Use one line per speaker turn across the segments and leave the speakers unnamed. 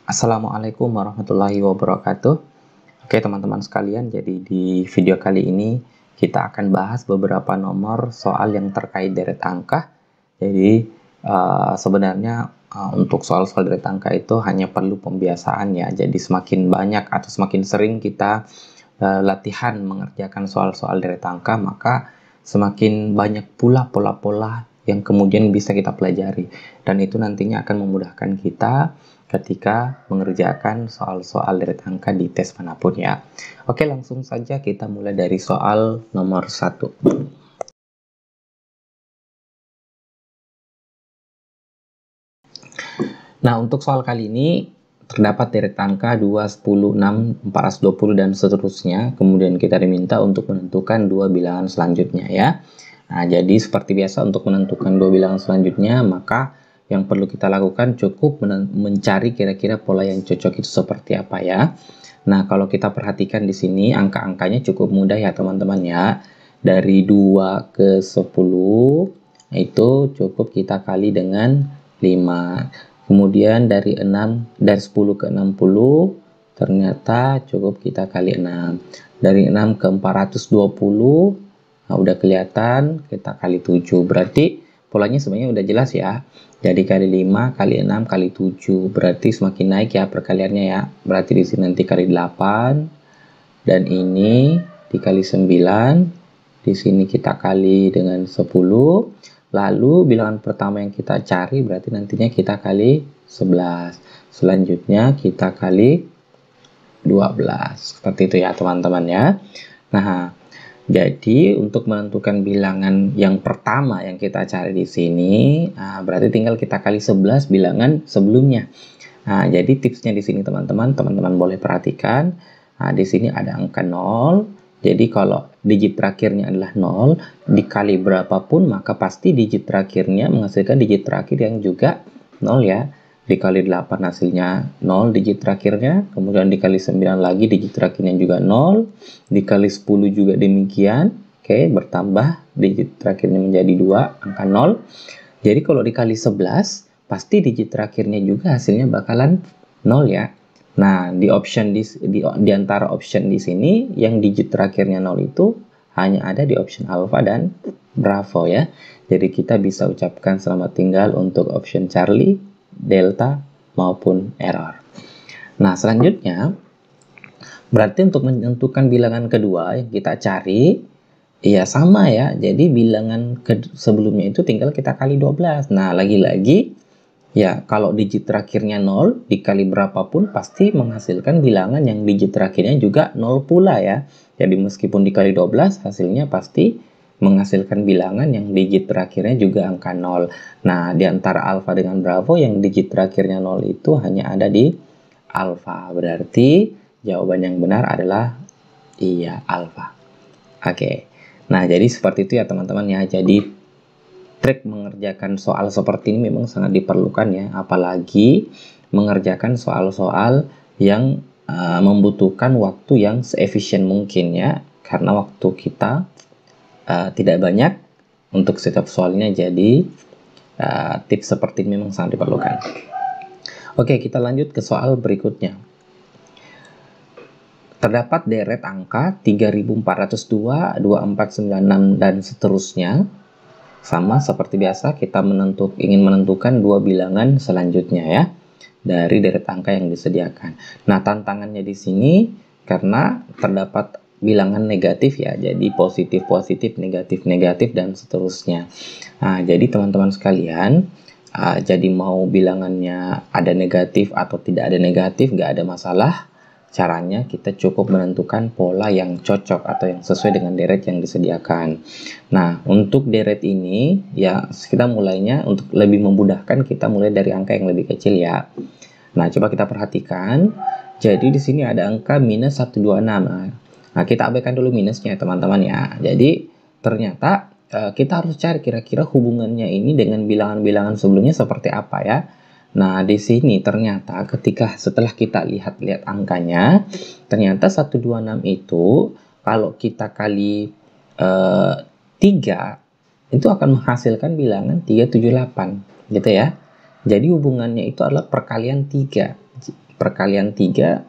Assalamualaikum warahmatullahi wabarakatuh. Oke teman-teman sekalian, jadi di video kali ini kita akan bahas beberapa nomor soal yang terkait deret angka. Jadi sebenarnya untuk soal-soal deret angka itu hanya perlu pembiasaan ya. Jadi semakin banyak atau semakin sering kita latihan mengerjakan soal-soal deret angka, maka semakin banyak pula pola-pola yang kemudian bisa kita pelajari, dan itu nantinya akan memudahkan kita ketika mengerjakan soal-soal deret angka di tes manapun ya. Oke, langsung saja kita mulai dari soal nomor 1. Nah, untuk soal kali ini terdapat deret angka 2, 10, 6, 420 dan seterusnya. Kemudian kita diminta untuk menentukan dua bilangan selanjutnya ya. Nah, jadi seperti biasa untuk menentukan dua bilangan selanjutnya, maka yang perlu kita lakukan cukup mencari kira-kira pola yang cocok itu seperti apa ya. Nah, kalau kita perhatikan di sini angka-angkanya cukup mudah ya teman-teman ya. Dari 2 ke 10 itu cukup kita kali dengan 5. Kemudian dari 10 ke 60 ternyata cukup kita kali 6. Dari 6 ke 420, nah udah kelihatan kita kali 7. Berarti polanya sebenarnya udah jelas ya. Jadi kali 5 kali 6 kali 7. Berarti semakin naik ya perkaliannya ya. Berarti di sini nanti kali 8 dan ini dikali 9. Di sini kita kali dengan 10. Lalu bilangan pertama yang kita cari berarti nantinya kita kali 11. Selanjutnya kita kali 12. Seperti itu ya teman-teman ya. Nah, jadi untuk menentukan bilangan yang pertama yang kita cari di sini, berarti tinggal kita kali 11 bilangan sebelumnya. Nah, jadi tipsnya di sini teman-teman boleh perhatikan. Nah, di sini ada angka 0. Jadi kalau digit terakhirnya adalah 0, dikali berapapun maka pasti digit terakhirnya menghasilkan digit terakhir yang juga 0 ya. Dikali 8 hasilnya 0 digit terakhirnya, kemudian dikali 9 lagi digit terakhirnya juga 0, dikali 10 juga demikian. Oke, bertambah digit terakhirnya menjadi 2, angka 0. Jadi kalau dikali 11, pasti digit terakhirnya juga hasilnya bakalan 0 ya. Nah, di antara option di sini yang digit terakhirnya 0 itu hanya ada di option alpha dan bravo ya. Jadi kita bisa ucapkan selamat tinggal untuk option Charlie, delta maupun error. Nah, selanjutnya berarti untuk menentukan bilangan kedua yang kita cari ya sama ya. Jadi bilangan sebelumnya itu tinggal kita kali 12. Nah, lagi-lagi ya kalau digit terakhirnya 0 dikali berapapun pasti menghasilkan bilangan yang digit terakhirnya juga 0 pula ya. Jadi meskipun dikali 12 hasilnya pasti menghasilkan bilangan yang digit terakhirnya juga angka 0. Nah, di antara alfa dengan bravo yang digit terakhirnya 0 itu hanya ada di alfa. Berarti jawaban yang benar adalah iya, alfa. Oke. Nah, jadi seperti itu ya teman-teman ya. Jadi trik mengerjakan soal seperti ini memang sangat diperlukan ya, apalagi mengerjakan soal-soal yang membutuhkan waktu yang seefisien mungkin ya, karena waktu kita tidak banyak untuk setiap soalnya. Jadi tips seperti ini memang sangat diperlukan. Oke, kita lanjut ke soal berikutnya. Terdapat deret angka 3402, 2496 dan seterusnya. Sama seperti biasa kita ingin menentukan dua bilangan selanjutnya ya dari deret angka yang disediakan. Nah, tantangannya di sini karena terdapat bilangan negatif ya, jadi positif, negatif, dan seterusnya. Nah, jadi teman-teman sekalian, jadi mau bilangannya ada negatif atau tidak ada negatif, nggak ada masalah. Caranya kita cukup menentukan pola yang cocok atau yang sesuai dengan deret yang disediakan. Nah, untuk deret ini ya kita mulainya untuk lebih memudahkan kita mulai dari angka yang lebih kecil ya. Nah, coba kita perhatikan. Jadi di sini ada angka minus 126. Nah, kita abaikan dulu minusnya teman-teman ya. Jadi ternyata kita harus cari kira-kira hubungannya ini dengan bilangan-bilangan sebelumnya seperti apa ya. Nah, di sini ternyata setelah kita lihat-lihat angkanya, ternyata 126 itu kalau kita kali 3 itu akan menghasilkan bilangan 378 gitu ya. Jadi hubungannya itu adalah perkalian 3. perkalian 3,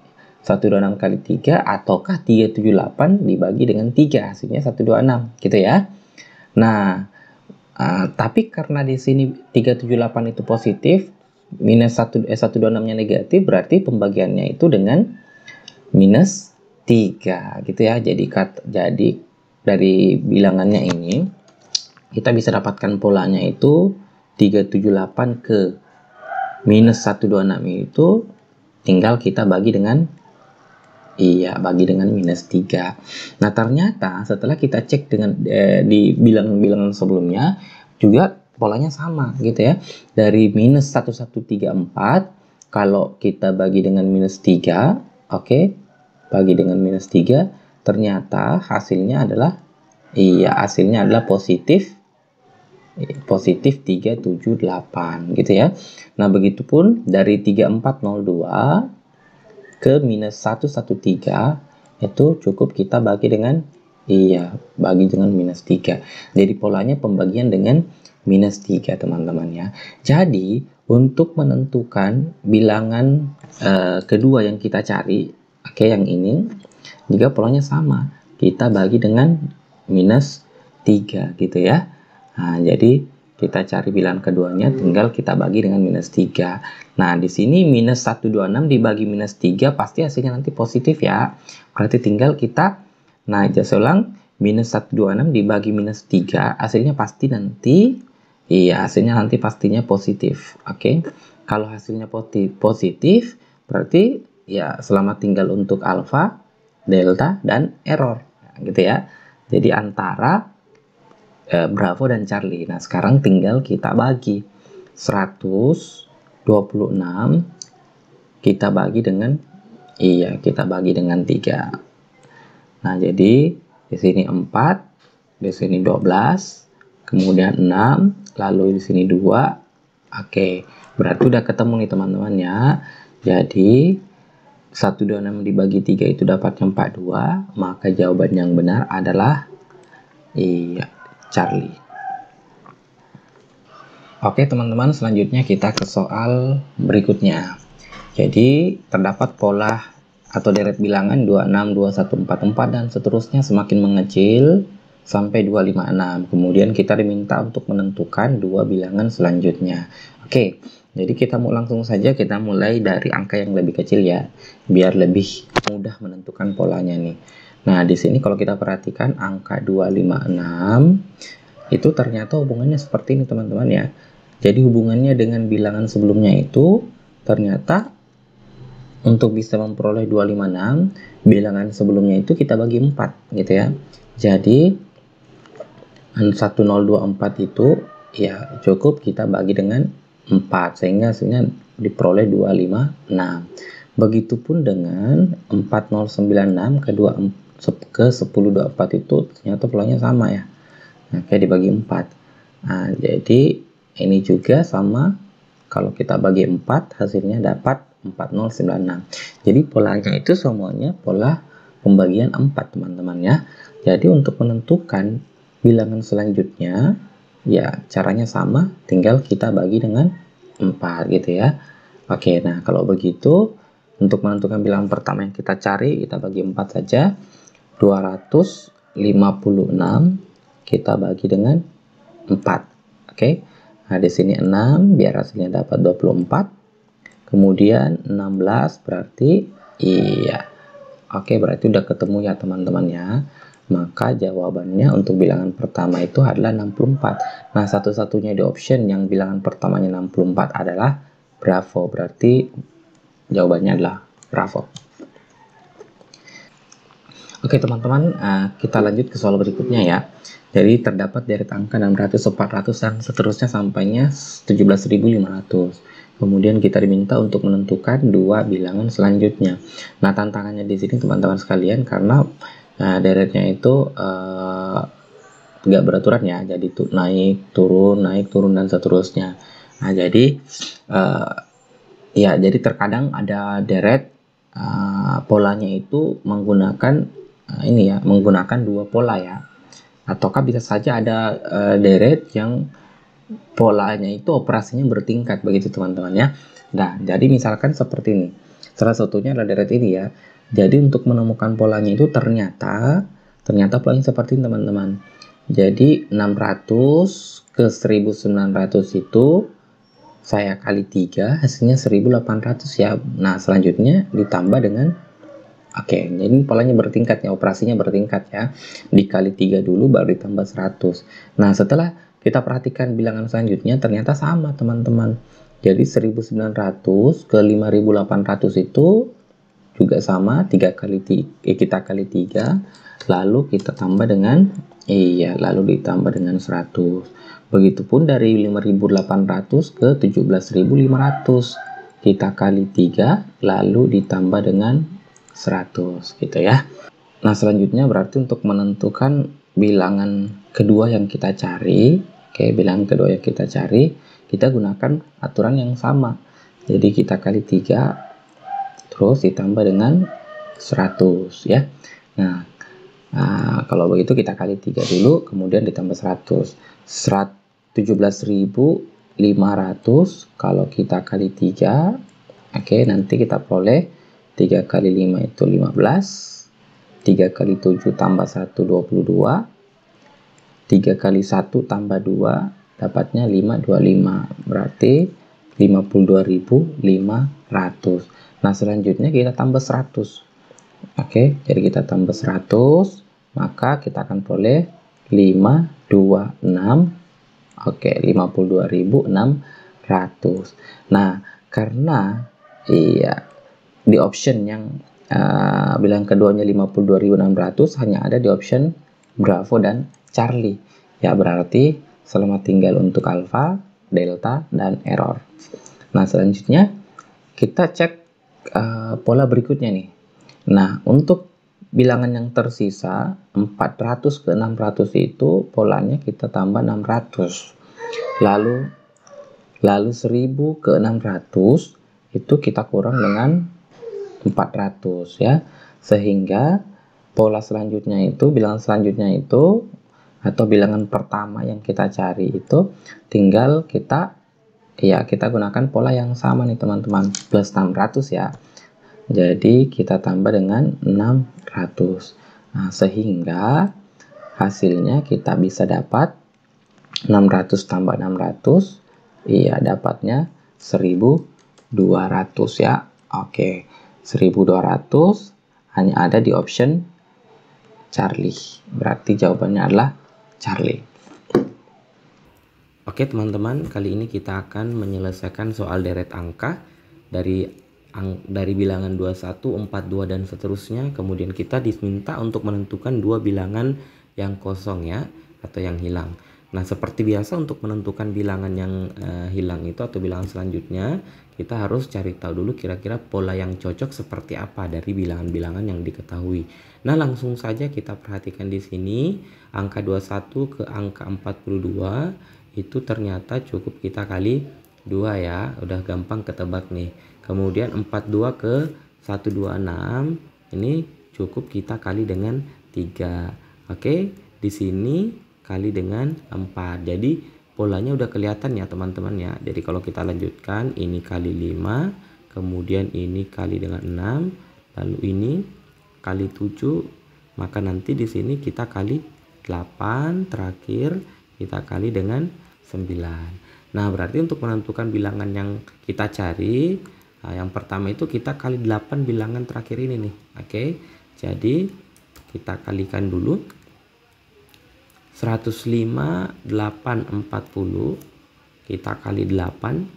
126 kali 3, ataukah 378 dibagi dengan 3, hasilnya 126, gitu ya. Nah, tapi karena di sini 378 itu positif, minus 126-nya negatif, berarti pembagiannya itu dengan minus 3, gitu ya. Jadi dari bilangannya ini, kita bisa dapatkan polanya itu 378 ke minus 126 itu tinggal kita bagi dengan minus 3. Nah, ternyata setelah kita cek dengan di bilangan-bilangan sebelumnya juga polanya sama gitu ya. Dari minus 1134 kalau kita bagi dengan minus 3, oke, bagi dengan minus 3, ternyata hasilnya adalah positif 378 gitu ya. Nah, begitupun dari 3402 ke minus 113 itu cukup kita bagi dengan minus 3. Jadi polanya pembagian dengan minus 3, teman-teman ya. Jadi untuk menentukan bilangan kedua yang kita cari, yang ini juga polanya sama, kita bagi dengan minus 3 gitu ya. Nah, jadi kita cari bilangan keduanya, tinggal kita bagi dengan minus 3. Nah, di sini minus 126 dibagi minus 3 pasti hasilnya nanti positif ya. Berarti tinggal kita, saya ulang, minus 126 dibagi minus 3, hasilnya pastinya positif. Oke. Kalau hasilnya positif, berarti ya selamat tinggal untuk alfa, delta, dan error. Gitu ya. Jadi antara Bravo dan Charlie. Nah, sekarang tinggal kita bagi 126 kita bagi dengan 3. Nah, jadi di sini 4, di sini 12, kemudian 6, lalu di sini 2. Oke, berarti udah ketemu nih teman-teman ya. Jadi 126 dibagi 3 itu dapatnya 42, maka jawaban yang benar adalah Charlie. Oke teman-teman, selanjutnya kita ke soal berikutnya. Jadi terdapat pola atau deret bilangan 26, 21, 44 dan seterusnya semakin mengecil sampai 256. Kemudian kita diminta untuk menentukan dua bilangan selanjutnya. Oke, jadi kita langsung saja kita mulai dari angka yang lebih kecil ya, biar lebih mudah menentukan polanya nih. Nah, di sini kalau kita perhatikan angka 256 itu ternyata hubungannya seperti ini teman-teman ya. Jadi hubungannya dengan bilangan sebelumnya itu ternyata untuk bisa memperoleh 256, bilangan sebelumnya itu kita bagi 4 gitu ya. Jadi 1024 itu ya cukup kita bagi dengan 4 sehingga hasilnya diperoleh 256. Begitupun dengan 4096 ke 1024 itu ternyata polanya sama ya. Nah, kayak dibagi 4. Nah, jadi ini juga sama, kalau kita bagi 4 hasilnya dapat 4096. Jadi polanya itu semuanya pola pembagian 4 teman-teman ya. Jadi untuk menentukan bilangan selanjutnya ya caranya sama, tinggal kita bagi dengan 4 gitu ya. Oke, nah kalau begitu untuk menentukan bilangan pertama yang kita cari, kita bagi 4 saja. 256 kita bagi dengan 4. Oke. Nah, di sini 6 biar hasilnya dapat 24. Kemudian 16 berarti Oke, berarti udah ketemu ya teman-teman ya. Maka jawabannya untuk bilangan pertama itu adalah 64. Nah, satu-satunya di option yang bilangan pertamanya 64 adalah Bravo. Berarti jawabannya adalah Bravo. Oke teman-teman, kita lanjut ke soal berikutnya ya. Jadi terdapat deret angka 600, 400 dan seterusnya sampainya 17.500. Kemudian kita diminta untuk menentukan dua bilangan selanjutnya. Nah, tantangannya di sini teman-teman sekalian karena deretnya itu nggak beraturan ya. Jadi naik turun dan seterusnya. Nah, jadi jadi terkadang ada deret polanya itu menggunakan menggunakan dua pola ya, ataukah bisa saja ada deret yang polanya itu operasinya bertingkat begitu teman-teman ya. Nah, jadi misalkan seperti ini, Salah satunya adalah deret ini ya. Jadi untuk menemukan polanya itu ternyata polanya seperti ini teman-teman. Jadi 600 ke 1900 itu saya kali 3 hasilnya 1800 ya. Nah, selanjutnya ditambah dengan oke, jadi polanya bertingkat ya, operasinya bertingkat ya. Dikali 3 dulu baru ditambah 100. Nah, setelah kita perhatikan bilangan selanjutnya ternyata sama teman-teman. Jadi 1900 ke 5800 itu juga sama, 3 kali kita kali 3, lalu kita tambah dengan lalu ditambah dengan 100. Begitupun dari 5800 ke 17500. Kita kali 3 lalu ditambah dengan 100 gitu ya. Nah, selanjutnya berarti untuk menentukan bilangan kedua yang kita cari, bilangan kedua yang kita cari, kita gunakan aturan yang sama. Jadi kita kali 3 terus ditambah dengan 100 ya. Nah, kalau begitu kita kali 3 dulu kemudian ditambah 100. 17.500 kalau kita kali 3. Nanti kita peroleh 3 kali 5 itu 15, 3 kali 7 tambah 1, 22, 3 kali 1 tambah 2, dapatnya 525, berarti 52.500. Nah, selanjutnya kita tambah 100. Jadi kita tambah 100, maka kita akan peroleh 526, 52.600. Nah, karena di option yang bilangan keduanya 52.600 hanya ada di option Bravo dan Charlie. Ya, berarti selamat tinggal untuk alpha, delta, dan error. Nah, selanjutnya kita cek pola berikutnya nih. Nah, untuk bilangan yang tersisa 400 ke 600 itu polanya kita tambah 600. Lalu 1000 ke 600 itu kita kurang dengan 400 ya, sehingga pola selanjutnya itu, bilangan selanjutnya itu atau bilangan pertama yang kita cari itu tinggal kita gunakan pola yang sama nih teman-teman, plus 600 ya. Jadi kita tambah dengan 600. Nah, sehingga hasilnya kita bisa dapat 600 tambah 600, dapatnya 1200 ya. 1200 hanya ada di option Charlie. Berarti jawabannya adalah Charlie. Oke teman-teman, kali ini kita akan menyelesaikan soal deret angka dari bilangan 21, 42 dan seterusnya. Kemudian kita diminta untuk menentukan dua bilangan yang kosong ya, atau yang hilang. Nah, seperti biasa untuk menentukan bilangan yang hilang itu atau bilangan selanjutnya, kita harus cari tahu dulu kira-kira pola yang cocok seperti apa dari bilangan-bilangan yang diketahui. Nah, langsung saja kita perhatikan di sini angka 21 ke angka 42 itu ternyata cukup kita kali 2 ya. Udah gampang ketebak nih. Kemudian 42 ke 126 ini cukup kita kali dengan 3. Di sini kali dengan 4. Jadi polanya udah kelihatan ya teman-teman ya. Jadi kalau kita lanjutkan, ini kali 5, kemudian ini kali dengan 6, lalu ini kali 7, maka nanti di sini kita kali 8, terakhir kita kali dengan 9. Nah, berarti untuk menentukan bilangan yang kita cari, yang pertama itu kita kali 8 bilangan terakhir ini nih. Jadi kita kalikan dulu. 105, 8, 40 kita kali 8.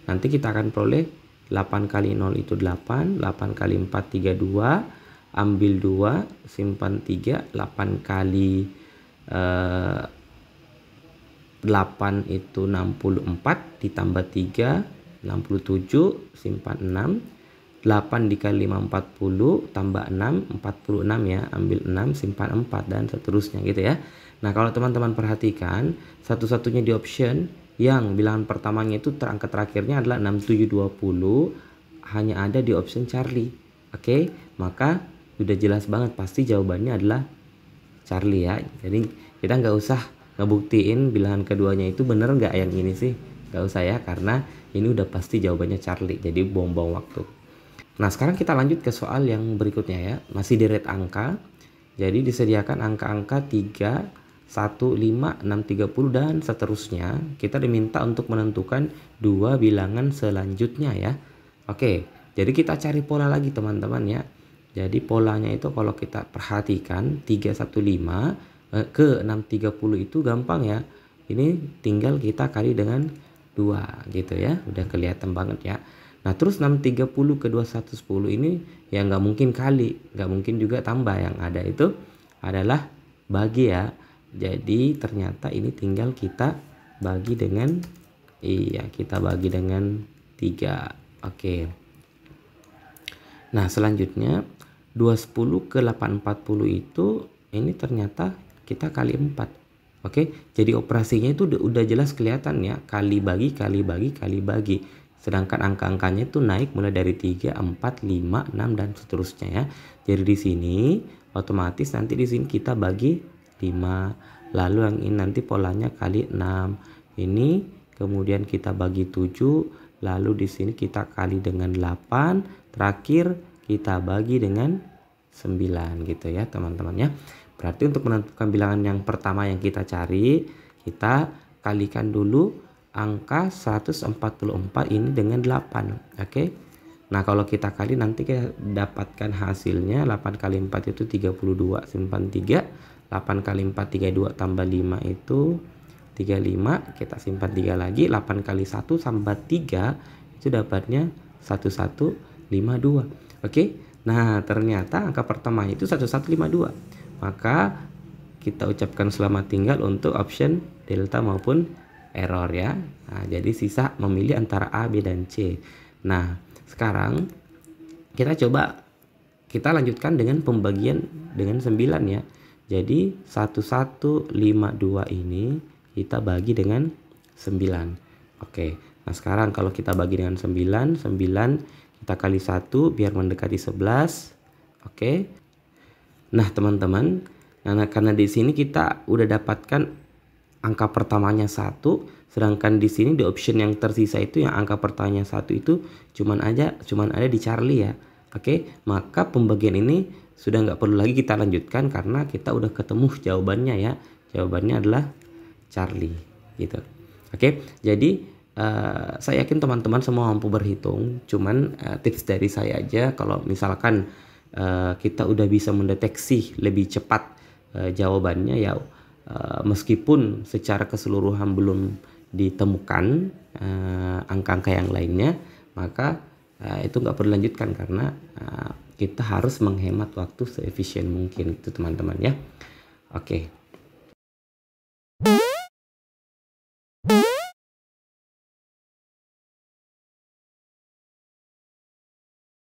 Nanti kita akan peroleh 8 kali 0 itu 8, 8 kali 4 32, ambil 2, simpan 3, 8 kali 8 itu 64, ditambah 3, 67, simpan 6, 8 dikali 5 40, tambah 6, 46 ya, ambil 6, simpan 4, dan seterusnya gitu ya. Nah, kalau teman-teman perhatikan, satu-satunya di option yang bilangan pertamanya itu angka terakhirnya adalah 6720, hanya ada di option Charlie. Maka udah jelas banget pasti jawabannya adalah Charlie ya. Jadi kita nggak usah ngebuktiin bilangan keduanya itu bener nggak yang ini sih. Nggak usah ya, karena ini udah pasti jawabannya Charlie, jadi buang-buang waktu. Nah, sekarang kita lanjut ke soal yang berikutnya ya. Masih deret angka. Jadi disediakan angka-angka 3, 1, 5, 6, 30 dan seterusnya. Kita diminta untuk menentukan dua bilangan selanjutnya ya. Oke, jadi kita cari pola lagi teman-teman ya. Jadi polanya itu kalau kita perhatikan 315 ke 630 itu gampang ya. Ini tinggal kita kali dengan 2 gitu ya. Udah kelihatan banget ya. Nah, terus 630 ke 2110 ini ya nggak mungkin kali, nggak mungkin juga tambah. Yang ada itu adalah bagi ya. Jadi ternyata ini tinggal kita bagi dengan, iya, kita bagi dengan 3. Oke. Nah, selanjutnya 210 ke 840 itu ini ternyata kita kali 4. Oke, jadi operasinya itu udah jelas kelihatan ya. Kali bagi, kali bagi, kali bagi. Sedangkan angka-angkanya itu naik mulai dari 3, 4, 5, 6 dan seterusnya ya. Jadi di sini otomatis nanti di sini kita bagi 5. Lalu yang ini nanti polanya kali 6. Ini kemudian kita bagi 7. Lalu di sini kita kali dengan 8. Terakhir kita bagi dengan 9 gitu ya teman-teman ya. Berarti untuk menentukan bilangan yang pertama yang kita cari, kita kalikan dulu angka 144 ini dengan 8. Oke. Nah, kalau kita kali nanti kita dapatkan hasilnya 8 kali 4 itu 32, simpan 3. 8 kali 4 32 tambah 5 itu 35, kita simpan 3 lagi. 8 kali 1 tambah 3 itu dapatnya 1152. Oke. Nah, ternyata angka pertama itu 1152. Maka kita ucapkan selamat tinggal untuk option delta maupun error ya. Nah, jadi sisa memilih antara A, B, dan C. Nah, sekarang kita lanjutkan dengan pembagian dengan 9 ya. Jadi 1152 ini kita bagi dengan 9. Oke. Nah, sekarang kalau kita bagi dengan 9 kita kali 1 biar mendekati 11. Oke. Nah, teman-teman, karena di sini kita udah dapatkan angka pertamanya 1, sedangkan di sini di option yang tersisa itu yang angka pertamanya 1 itu cuman ada di Charlie ya. Oke, maka pembagian ini sudah nggak perlu lagi kita lanjutkan karena kita udah ketemu jawabannya ya. Jawabannya adalah Charlie gitu. Oke, jadi saya yakin teman-teman semua mampu berhitung. Cuman tips dari saya aja, kalau misalkan kita udah bisa mendeteksi lebih cepat jawabannya ya, meskipun secara keseluruhan belum ditemukan angka-angka yang lainnya, maka itu nggak perlu lanjutkan karena kita harus menghemat waktu seefisien mungkin itu teman-teman ya. Oke.